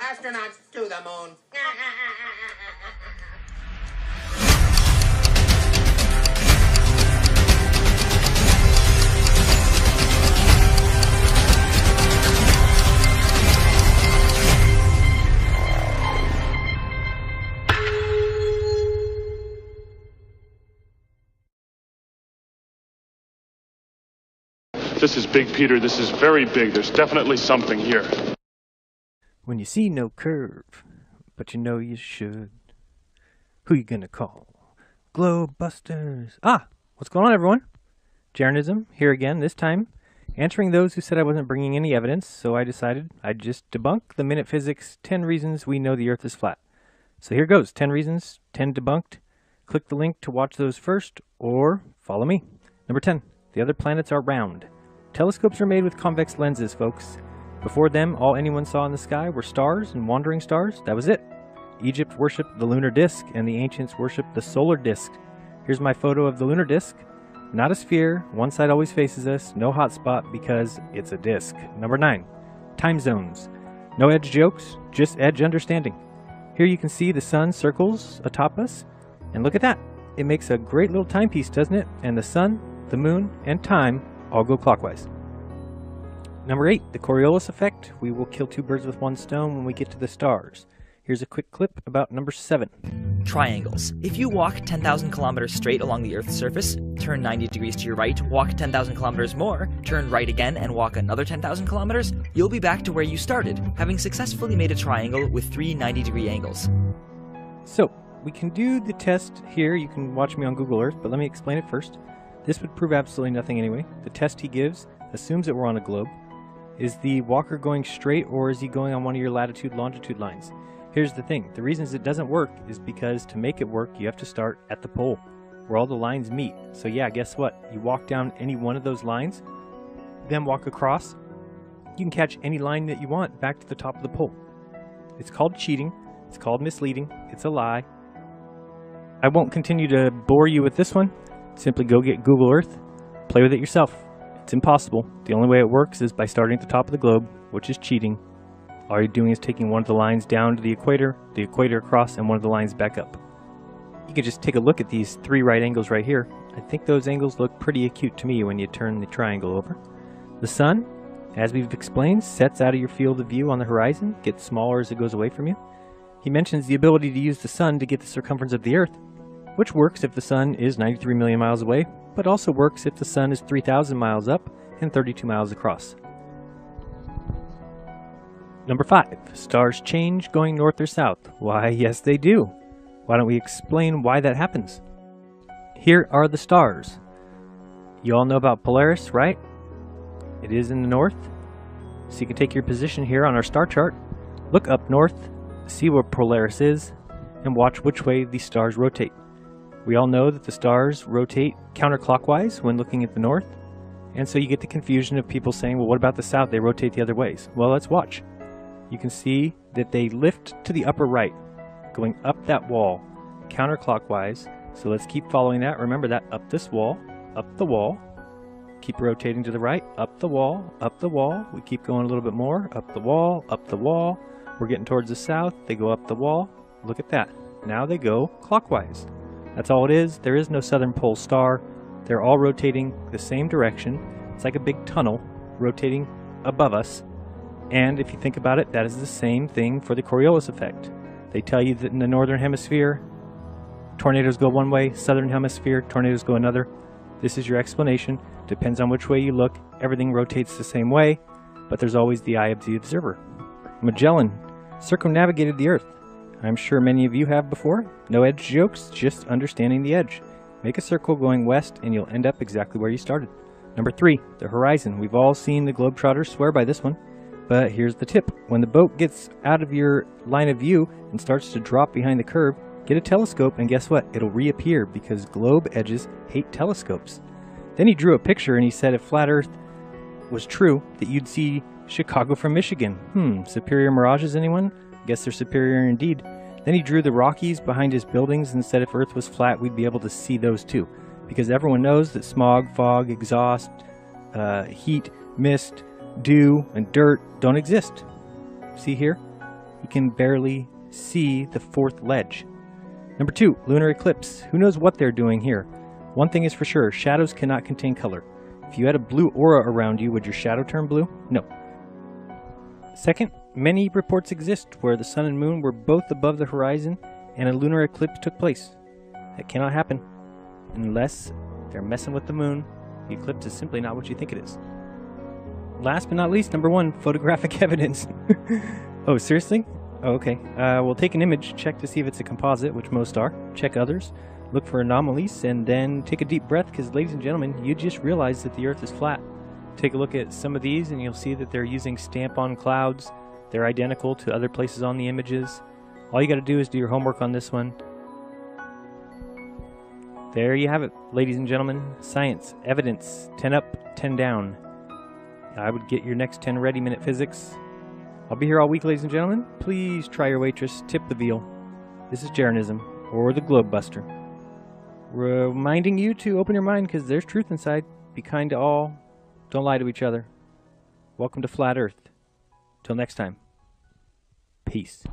Astronauts to the moon. This is big, Peter. This is very big. There's definitely something here. When you see no curve, but you know you should, who you gonna call? Globe Busters. Ah, what's going on, everyone? Jaronism here again, this time answering those who said I wasn't bringing any evidence, so I decided I'd just debunk the Minute Physics 10 reasons we know the Earth is flat. So here goes, 10 reasons, 10 debunked. Click the link to watch those first, or follow me. Number 10, the other planets are round. Telescopes are made with convex lenses, folks. Before them, all anyone saw in the sky were stars and wandering stars. That was it. Egypt worshipped the lunar disk, and the ancients worshipped the solar disk. Here's my photo of the lunar disk. Not a sphere, one side always faces us, no hot spot because it's a disk. Number 9, time zones. No edge jokes, just edge understanding. Here you can see the sun circles atop us, and look at that. It makes a great little timepiece, doesn't it? And the sun, the moon, and time all go clockwise. Number 8, the Coriolis effect. We will kill two birds with one stone when we get to the stars. Here's a quick clip about number 7. Triangles. If you walk 10,000 kilometers straight along the Earth's surface, turn 90 degrees to your right, walk 10,000 kilometers more, turn right again, and walk another 10,000 kilometers, you'll be back to where you started, having successfully made a triangle with 3 90-degree angles. So, we can do the test here. You can watch me on Google Earth, but let me explain it first. This would prove absolutely nothing anyway. The test he gives assumes that we're on a globe. Is the walker going straight, or is he going on one of your latitude-longitude lines? Here's the thing. The reasons it doesn't work is because to make it work, you have to start at the pole, where all the lines meet. So yeah, guess what? You walk down any one of those lines, then walk across. You can catch any line that you want back to the top of the pole. It's called cheating. It's called misleading. It's a lie. I won't continue to bore you with this one. Simply go get Google Earth, play with it yourself. It's impossible. The only way it works is by starting at the top of the globe, which is cheating. All you're doing is taking one of the lines down to the equator across, and one of the lines back up. You can just take a look at these 3 right angles right here. I think those angles look pretty acute to me when you turn the triangle over. The sun, as we've explained, sets out of your field of view on the horizon, gets smaller as it goes away from you. He mentions the ability to use the sun to get the circumference of the Earth, which works if the sun is 93 million miles away, but also works if the sun is 3,000 miles up and 32 miles across. Number 5, stars change going north or south. Why, yes they do. Why don't we explain why that happens? Here are the stars. You all know about Polaris, right? It is in the north. So you can take your position here on our star chart, look up north, see where Polaris is, and watch which way these stars rotate. We all know that the stars rotate counterclockwise when looking at the north, and so you get the confusion of people saying, well, what about the south? They rotate the other ways. Well, let's watch. You can see that they lift to the upper right, going up that wall, counterclockwise. So let's keep following that. Remember that, up this wall, up the wall. Keep rotating to the right, up the wall, up the wall. We keep going a little bit more, up the wall, up the wall. We're getting towards the south. They go up the wall. Look at that. Now they go clockwise. That's all it is. There is no southern pole star. They're all rotating the same direction. It's like a big tunnel rotating above us. And if you think about it, that is the same thing for the Coriolis effect. They tell you that in the northern hemisphere, tornadoes go one way, southern hemisphere, tornadoes go another. This is your explanation. Depends on which way you look. Everything rotates the same way, but there's always the eye of the observer. Magellan circumnavigated the Earth. I'm sure many of you have before. No edge jokes, just understanding the edge. Make a circle going west and you'll end up exactly where you started. Number 3, the horizon. We've all seen the Globetrotters swear by this one. But here's the tip. When the boat gets out of your line of view and starts to drop behind the curve, get a telescope and guess what? It'll reappear because globe edges hate telescopes. Then he drew a picture and he said if flat Earth was true, that you'd see Chicago from Michigan. Superior mirages, anyone? Guess they're superior indeed. Then he drew the Rockies behind his buildings and said if Earth was flat, we'd be able to see those too. Because everyone knows that smog, fog, exhaust, heat, mist, dew, and dirt don't exist. See here? You can barely see the fourth ledge. Number 2, lunar eclipse. Who knows what they're doing here? One thing is for sure, shadows cannot contain color. If you had a blue aura around you, would your shadow turn blue? No. Second, many reports exist where the sun and moon were both above the horizon and a lunar eclipse took place. That cannot happen unless they're messing with the moon. The eclipse is simply not what you think it is. Last but not least, number 1, photographic evidence. Oh, seriously? Oh, okay. We'll take an image, check to see if it's a composite, which most are. Check others, look for anomalies, and then take a deep breath, because ladies and gentlemen, you just realized that the Earth is flat. Take a look at some of these and you'll see that they're using stamp-on clouds. They're identical to other places on the images. All you got to do is do your homework on this one. There you have it, ladies and gentlemen. Science, evidence, 10 up, 10 down. I would get your next 10 ready minute physics. I'll be here all week, ladies and gentlemen. Please try your waitress, tip the veal. This is Jeranism, or the Globe Buster. Reminding you to open your mind because there's truth inside. Be kind to all. Don't lie to each other. Welcome to Flat Earth. Till next time. Peace.